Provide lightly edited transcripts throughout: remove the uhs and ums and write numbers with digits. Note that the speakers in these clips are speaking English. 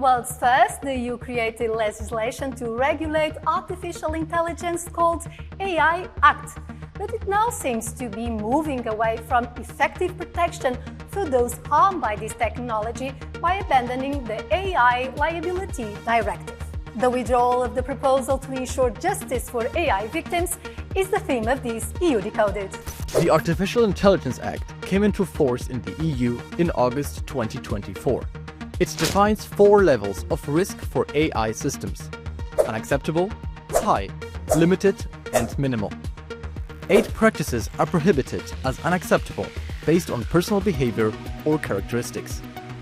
world's first, the EU created legislation to regulate artificial intelligence called AI Act. But it now seems to be moving away from effective protection for those harmed by this technology by abandoning the AI Liability Directive. The withdrawal of the proposal to ensure justice for AI victims is the theme of this EU Decoded. The Artificial Intelligence Act came into force in the EU in August 2024. It defines 4 levels of risk for AI systems: unacceptable, high, limited, and minimal. 8 practices are prohibited as unacceptable based on personal behavior or characteristics.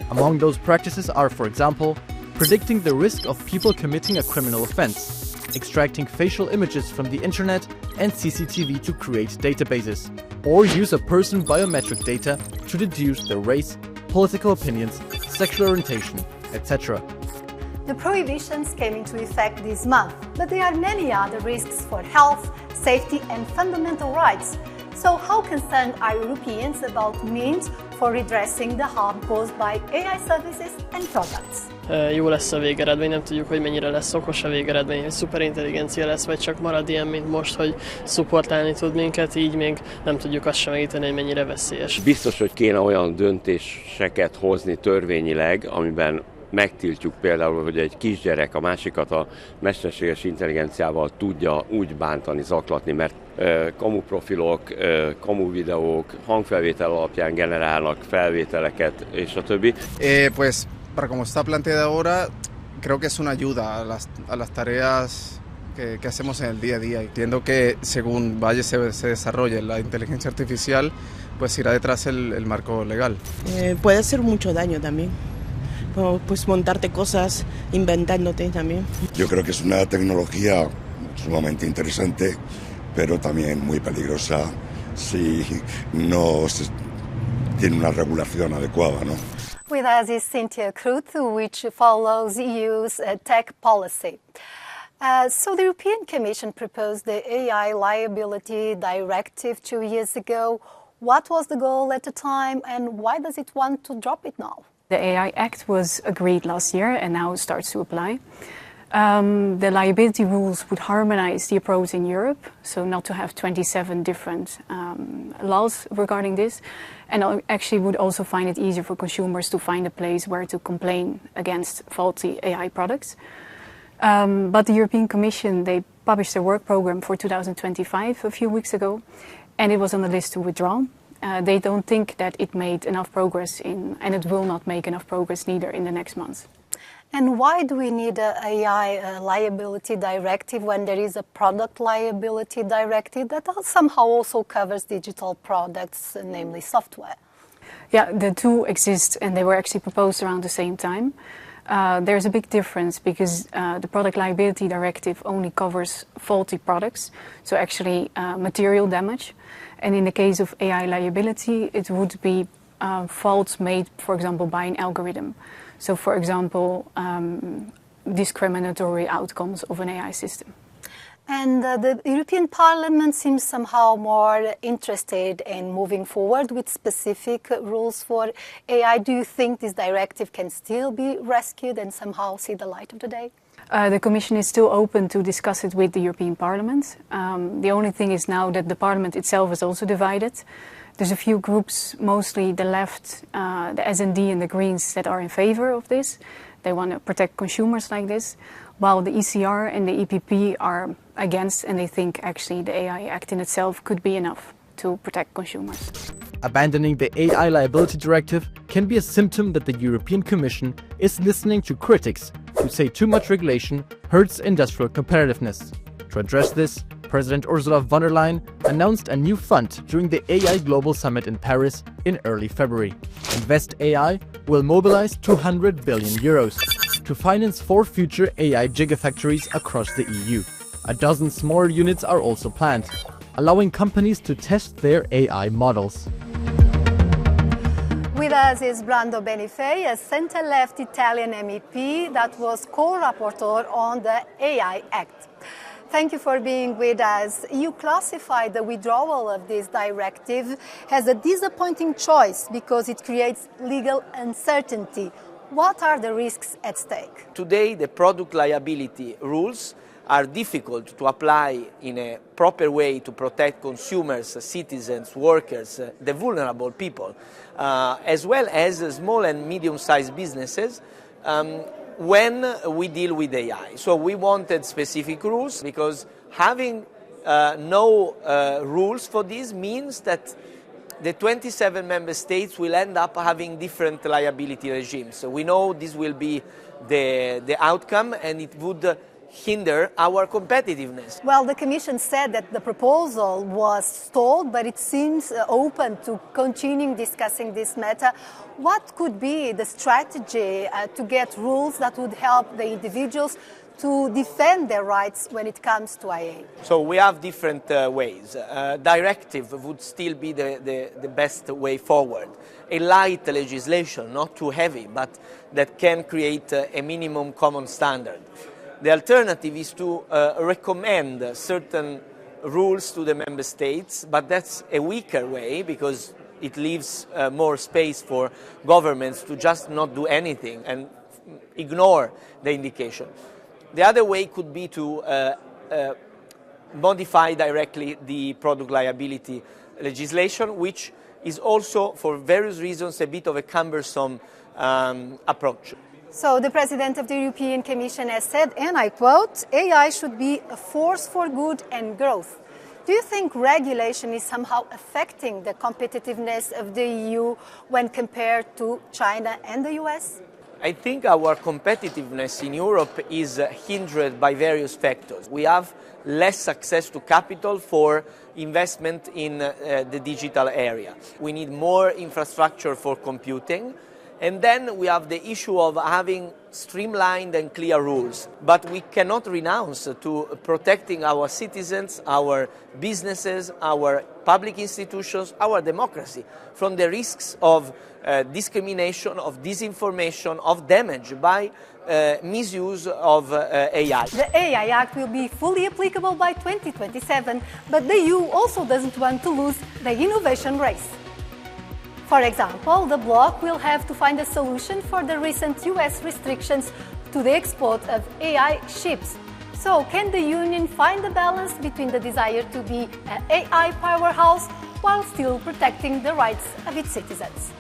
Among those practices are, for example, predicting the risk of people committing a criminal offense, extracting facial images from the internet and CCTV to create databases, or use a person's biometric data to deduce their race, political opinions, sexual orientation, etc. The prohibitions came into effect this month, but there are many other risks for health, safety and fundamental rights. So how concerned are Europeans about means for redressing the harm caused by AI services and products? Jó lesz a végeredmény, nem tudjuk, hogy mennyire lesz okos a végeredmény, hogy szuperintelligencia lesz, vagy csak marad ilyen, mint most, hogy szupportálni tud minket, így még nem tudjuk azt sem megítélni, hogy mennyire veszélyes. Biztos, hogy kéne olyan döntéseket hozni törvényileg, amiben megtiltjuk például, hogy egy kisgyerek a másikat a mesterséges intelligenciával tudja úgy bántani, zaklatni, mert kamuprofilok, kamu videók, hangfelvétel alapján generálnak felvételeket, és a többi. Pues, para como está planteada ahora, creo que es una ayuda a las tareas que hacemos en el día a día. Entiendo que según se desarrolle la inteligencia artificial, pues irá detrás el marco legal. Puede hacer mucho daño también. Pues montarte cosas, inventándote también. Yo creo que es una tecnología sumamente interesante, pero también muy peligrosa si no se tiene una regulación adecuada, ¿no? With us is Cynthia Kruth, which follows EU's tech policy. So the European Commission proposed the AI Liability Directive 2 years ago. What was the goal at the time and why does it want to drop it now? The AI Act was agreed last year and now starts to apply. The liability rules would harmonize the approach in Europe, so not to have 27 different laws regarding this, and actually would also find it easier for consumers to find a place where to complain against faulty AI products. But the European Commission, they published their work program for 2025 a few weeks ago, and it was on the list to withdraw. They don't think that it made enough progress and it will not make enough progress neither in the next months. And why do we need an AI liability directive when there is a product liability directive that somehow also covers digital products, namely software? Yeah, the two exist and they were actually proposed around the same time. There's a big difference because the product liability directive only covers faulty products, so actually material damage. And in the case of AI liability, it would be faults made, for example, by an algorithm. So, for example, discriminatory outcomes of an AI system. And the European Parliament seems somehow more interested in moving forward with specific rules for AI. Do you think this directive can still be rescued and somehow see the light of the day? The Commission is still open to discuss it with the European Parliament. The only thing is now that the Parliament itself is also divided. There's a few groups, mostly the left, the S&D and the Greens, that are in favor of this. They want to protect consumers like this, while the ECR and the EPP are against, and they think actually the AI Act in itself could be enough to protect consumers. Abandoning the AI Liability Directive can be a symptom that the European Commission is listening to critics who say too much regulation hurts industrial competitiveness. To address this, President Ursula von der Leyen announced a new fund during the AI Global Summit in Paris in early February. Invest AI will mobilize 200 billion euros to finance 4 future AI gigafactories across the EU. A dozen smaller units are also planned, allowing companies to test their AI models. With us is Brando Benifei, a centre-left Italian MEP that was co-rapporteur on the AI Act. Thank you for being with us. You classify the withdrawal of this directive as a disappointing choice because it creates legal uncertainty. What are the risks at stake? Today, the product liability rules are difficult to apply in a proper way to protect consumers, citizens, workers, the vulnerable people, as well as small and medium-sized businesses when we deal with AI. So we wanted specific rules because having no rules for this means that the 27 member states will end up having different liability regimes. So we know this will be the outcome, and it would hinder our competitiveness. Well, the Commission said that the proposal was stalled, but it seems open to continuing discussing this matter. What could be the strategy to get rules that would help the individuals to defend their rights when it comes to IA? So we have different ways. Directive would still be the best way forward. A light legislation, not too heavy, but that can create a minimum common standard. The alternative is to recommend certain rules to the member states, but that's a weaker way because it leaves more space for governments to just not do anything and ignore the indication. The other way could be to modify directly the product liability legislation, which is also, for various reasons, a bit of a cumbersome approach. So the President of the European Commission has said, and I quote, AI should be a force for good and growth. Do you think regulation is somehow affecting the competitiveness of the EU when compared to China and the US? I think our competitiveness in Europe is hindered by various factors. We have less access to capital for investment in the digital area. We need more infrastructure for computing. And then we have the issue of having streamlined and clear rules. But we cannot renounce to protecting our citizens, our businesses, our public institutions, our democracy from the risks of discrimination, of disinformation, of damage by misuse of AI. The AI Act will be fully applicable by 2027, but the EU also doesn't want to lose the innovation race. For example, the bloc will have to find a solution for the recent US restrictions to the export of AI chips. So, can the Union find a balance between the desire to be an AI powerhouse while still protecting the rights of its citizens?